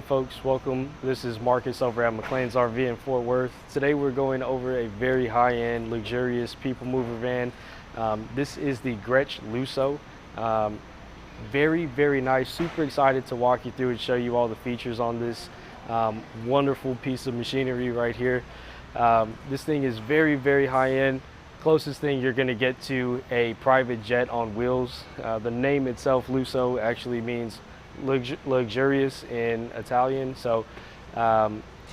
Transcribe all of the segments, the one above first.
folks, welcome. This is Marcus over at McLean's RV in Fort Worth. Today we're going over a very high-end, luxurious people mover van. This is the Grech LUSSO. Very nice. Super excited to walk you through and show you all the features on this wonderful piece of machinery right here. This thing is very high-end. Closest thing you're going to get to a private jet on wheels. The name itself, LUSSO, actually means luxurious in Italian, so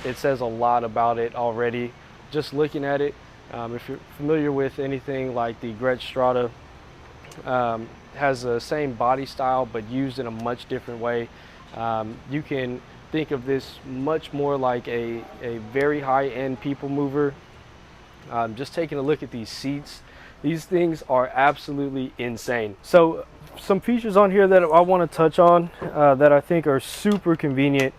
it says a lot about it already just looking at it. If you're familiar with anything like the Grech Strata, has the same body style but used in a much different way. You can think of this much more like a very high-end people mover. Just taking a look at these seats, these things are absolutely insane. So some features on here that I want to touch on that I think are super convenient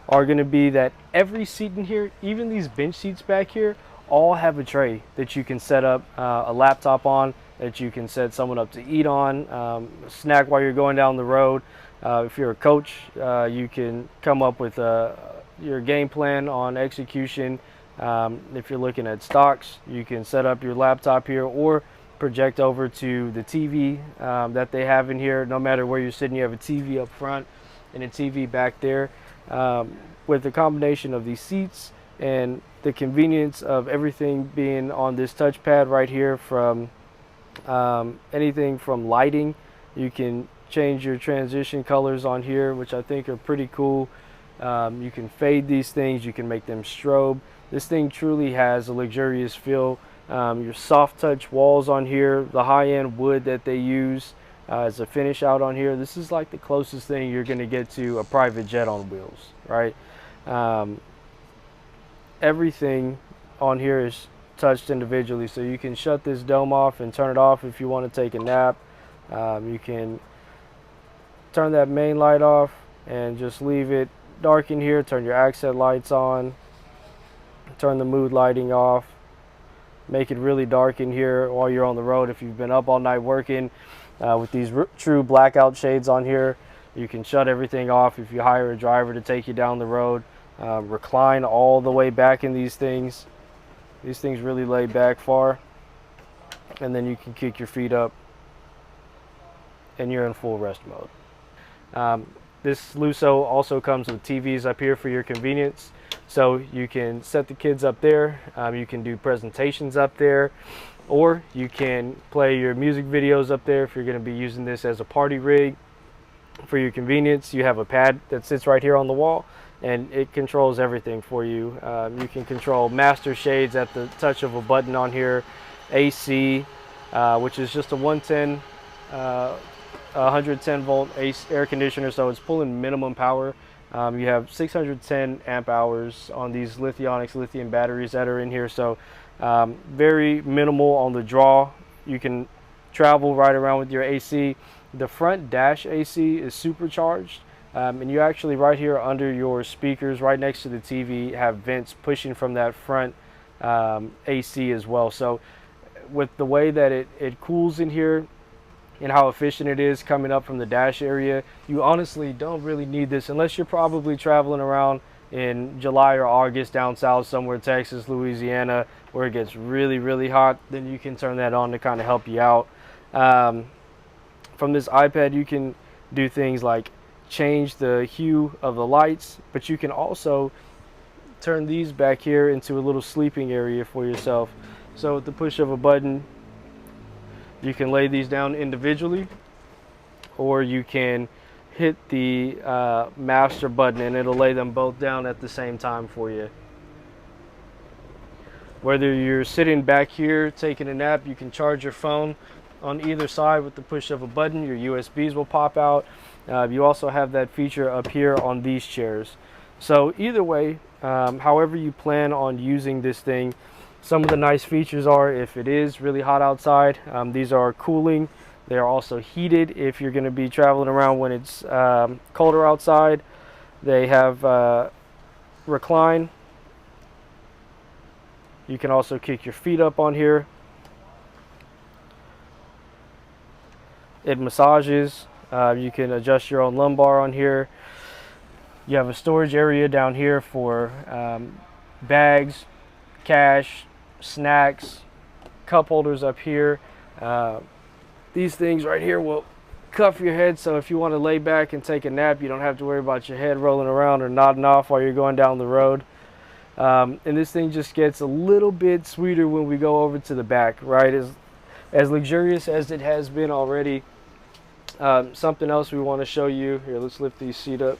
are going to be that every seat in here, even these bench seats back here, all have a tray that you can set up a laptop on, that you can set someone up to eat on, snack while you're going down the road. If you're a coach, you can come up with your game plan on execution. If you're looking at stocks, you can set up your laptop here or project over to the TV that they have in here. No matter where you're sitting, you have a TV up front and a TV back there. With the combination of these seats and the convenience of everything being on this touchpad right here, from anything from lighting, you can change your transition colors on here, which I think are pretty cool. You can fade these things, you can make them strobe. This thing truly has a luxurious feel. Your soft touch walls on here, the high-end wood that they use as a finish out on here. This is like the closest thing you're going to get to a private jet on wheels, right? Everything on here is touched individually, so you can shut this dome off and turn it off if you want to take a nap. You can turn that main light off and just leave it dark in here. Turn your accent lights on, turn the mood lighting off, make it really dark in here while you're on the road. If you've been up all night working with these true blackout shades on here, you can shut everything off if you hire a driver to take you down the road. Recline all the way back in these things. These things really lay back far, and then you can kick your feet up and you're in full rest mode. This LUSSO also comes with TVs up here for your convenience. So you can set the kids up there, you can do presentations up there, or you can play your music videos up there if you're going to be using this as a party rig. For your convenience, you have a pad that sits right here on the wall, and it controls everything for you. You can control master shades at the touch of a button on here, AC, which is just a 110 volt air conditioner, so it's pulling minimum power. You have 610 amp hours on these lithium batteries that are in here, so very minimal on the draw. You can travel right around with your AC. The front dash AC is supercharged, and you actually right here under your speakers right next to the TV have vents pushing from that front AC as well. So with the way that it cools in here and how efficient it is coming up from the dash area, you honestly don't really need this unless you're probably traveling around in July or August down south somewhere, Texas, Louisiana, where it gets really hot. Then you can turn that on to kind of help you out. From this iPad, you can do things like change the hue of the lights, but you can also turn these back here into a little sleeping area for yourself. So with the push of a button, you can lay these down individually, or you can hit the master button and it'll lay them both down at the same time for you. Whether you're sitting back here taking a nap, you can charge your phone on either side with the push of a button. Your USBs will pop out. You also have that feature up here on these chairs. So either way, however you plan on using this thing, some of the nice features are, if it is really hot outside, these are cooling. They are also heated if you're going to be traveling around when it's colder outside. They have recline. You can also kick your feet up on here. It massages. You can adjust your own lumbar on here. You have a storage area down here for bags, cash, snacks, cup holders up here. These things right here will cuff your head, so if you want to lay back and take a nap, you don't have to worry about your head rolling around or nodding off while you're going down the road. And this thing just gets a little bit sweeter when we go over to the back, right? As luxurious as it has been already. Something else we want to show you here. Let's lift these seat up.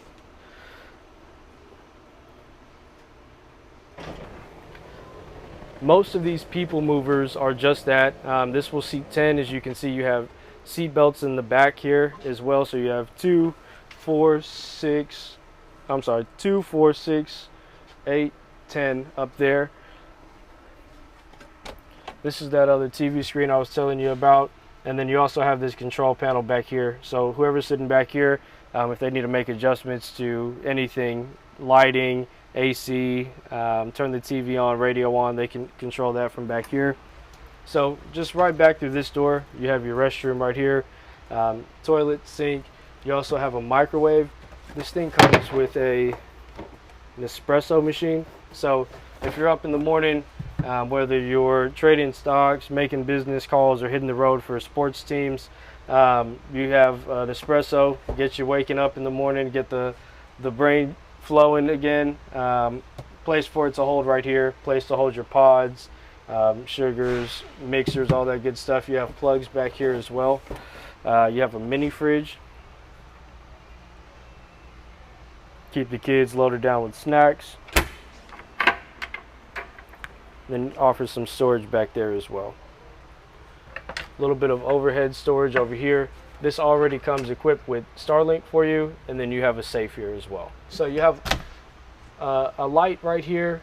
Most of these people movers are just that. This will seat 10. As you can see, you have seat belts in the back here as well. So you have 2, 4, 6, 8, 10 up there. This is that other TV screen I was telling you about. And then you also have this control panel back here. So whoever's sitting back here, if they need to make adjustments to anything, lighting, AC, turn the TV on, radio on, they can control that from back here. So just right back through this door, you have your restroom right here, toilet, sink. You also have a microwave. This thing comes with a Nespresso machine. So if you're up in the morning, whether you're trading stocks, making business calls, or hitting the road for sports teams, you have Nespresso, get you waking up in the morning, get the brain flowing again. Place for it to hold right here, place to hold your pods, sugars, mixers, all that good stuff. You have plugs back here as well. You have a mini fridge. Keep the kids loaded down with snacks. Then offers some storage back there as well. A little bit of overhead storage over here. This already comes equipped with Starlink for you, and then you have a safe here as well. So you have a light right here,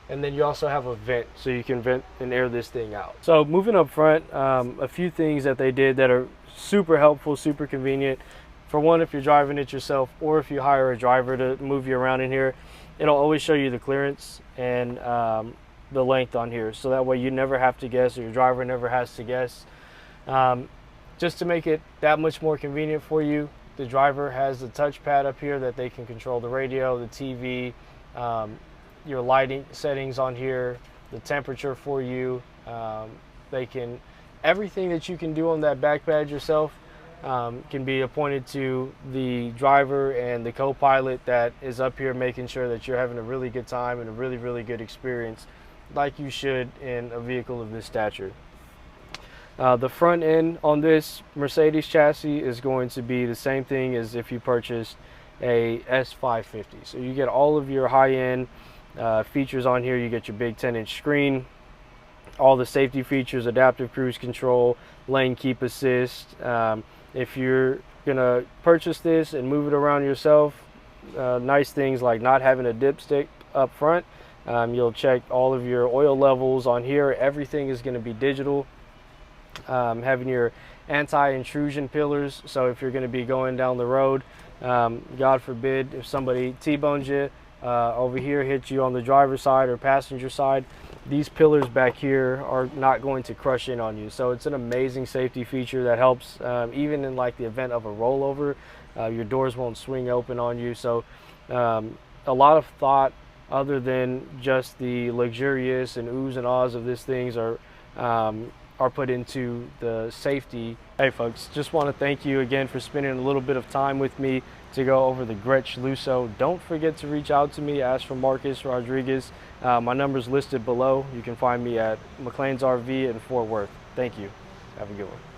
and then you also have a vent, so you can vent and air this thing out. So moving up front, a few things that they did that are super helpful, super convenient. For one, if you're driving it yourself, or if you hire a driver to move you around in here, it'll always show you the clearance and the length on here, so that way you never have to guess, or your driver never has to guess. Just to make it that much more convenient for you, the driver has the touchpad up here that they can control the radio, the TV, your lighting settings on here, the temperature for you. Everything that you can do on that back pad yourself can be appointed to the driver and the co-pilot that is up here, making sure that you're having a really good time and a really, really good experience, like you should in a vehicle of this stature. The front end on this Mercedes chassis is going to be the same thing as if you purchased a S550. So you get all of your high-end features on here. You get your big 10-inch screen, all the safety features, adaptive cruise control, lane keep assist. If you're gonna purchase this and move it around yourself, nice things like not having a dipstick up front. You'll check all of your oil levels on here. Everything is going to be digital. Having your anti-intrusion pillars, so if you're going to be going down the road, God forbid if somebody T-bones you over here, hits you on the driver's side or passenger side, these pillars back here are not going to crush in on you. So it's an amazing safety feature that helps even in like the event of a rollover. Your doors won't swing open on you. So a lot of thought, other than just the luxurious and oohs and ahs of these things, are put into the safety. Hey folks, just want to thank you again for spending a little bit of time with me to go over the GRECH LUSSO. Don't forget to reach out to me, ask for Marcus Rodriguez. My number's listed below. You can find me at McLean's RV in Fort Worth. Thank you. Have a good one.